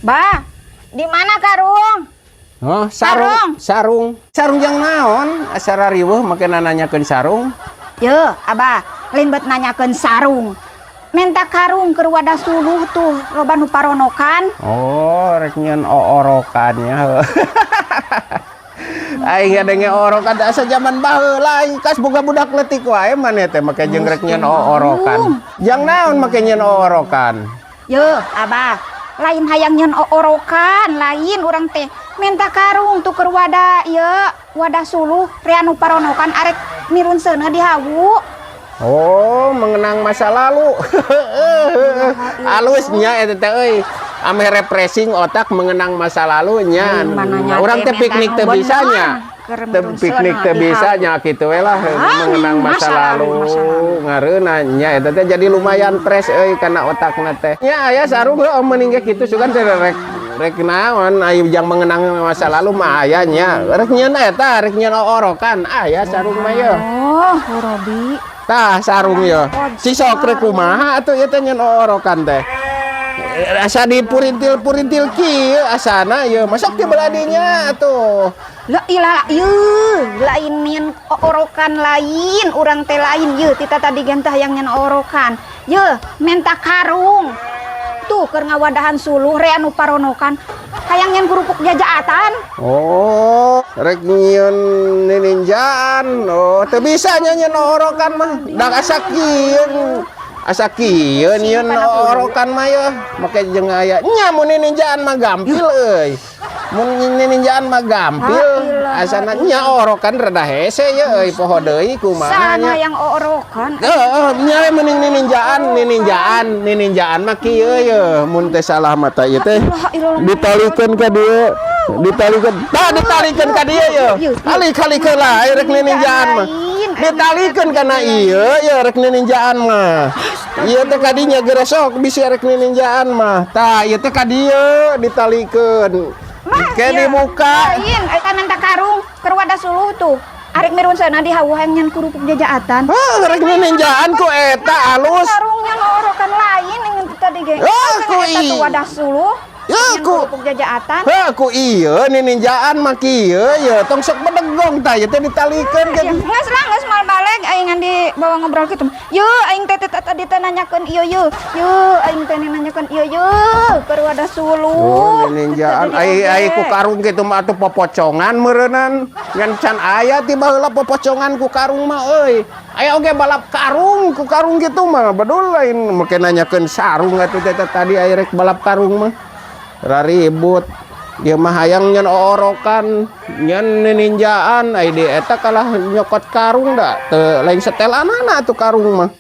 Bah, di mana karung? Oh, sarung yang naon? Asara riweuh make nanyakeun sarung. Ye, abah, lain bet nanyakeun sarung. Minta karung keur wadah suluh tuh, loba nu paronokan. Oh, rek nyeun oorokannya. Aing ngadenge orokan asa zaman baheula aing kas boga budak leutik wae maneh teh make jeung rek nyeun oorokan. Jang naon make nyeun oorokan? Ye, abah, lain hayang nyeun oorokan, lain urang teh minta karung tuh keur wadah ye, wadah suluh rea nu paronokan arek mirun seuneu di hawu. Oh, mengenang masa lalu. Halusnya eta teh euy. Ame refreshing otak mengenang masa lalunya. Urang teh piknik teh bisanya. Piknik teh bisanya kitu we lah mengenang masa lalu. Ngareuna nya eta teh jadi lumayan fresh euy kana otakna teh. Nya aya sarung heuh meuning ge kitu sugan teh rek naon aya jang mengenang masa lalu mah aya nya. Rek nyeun eta rek nyeun oorokan aya sarung mah ye. Oh, Robi. Tah sarung ya. Si sok rek kumaha atuh ieu teh nyeun oorokan teh. Asa dipurintil-purintil kieu asana ye. Masok ke beladinya atuh. Lah ilah ieu, lain nyeun oorokan lain, urang teh lain ye. Tita tadi gentah yang nyeun oorokan. Ye, minta karung. Tuh keur ngawadahan suluh rea nu paronokan. Hayang nyeun kerupuk jajaatan. Oh, rek nyeun ninjaan. Oh, teu bisa nyeun oorokan mah. Dak asa kieu nyeun oorokan mah ye. Make jeung aya nya mun ninjaan mah gampil euy. Mun ninjaan mah gampil. Asana nya oorokan rada hese ye euy poho deui kumaha nya. Sana yang oorokan. Heeh, nya meuning ninjaan mah kieu ye. Mun teh salah mah teh ieu teh ditalikeun ka dieu. Ditalikeun ka dieu ye. Kali-kalikeun lah rek ninjaan mah. Ditalikeun kana ieu ye rek ninjaan mah. Ieu teh kadinya geresok bisa rek ninjaan mah. Tah ieu teh ka dieu ditalikeun. Kayak dibuka. Lain, eta minta karung keur wadah suluh tuh. Arek mirun sana di hawu hayang nyeun kerupuk jajaatan. Rek ninjaan ku eta alus. Karungnya ngorokan lain yang tadi ge. Ku eta wadah suluh. Ya ku kerupuk jajaatan. Ku ieu ninjaan mah kieu ye tong sok bedegong tah ieu teh ditalikeun ge. Geus lah geus mal balik aing di bawa ngobrol kitu. Ye aing teh tadi teh nanyakeun ieu ye. Ye aing teh nanyakeun ieu ye keur wadah suluh. Ninjaan ai ku karung kitu mah atuh popocongan meureunan. Ngan can aya ti baheula popocongan ku karung mah euy. Aya oge balap karung ku karung kitu mah bedul lain make nanyakeun sarung atuh teh tadi aya rek balap karung mah. Raribut dia mah hayang nyeun oorokan nyeun ninjaan ai di eta kalah nyokot karung da teu lain setelanana atuh karung mah.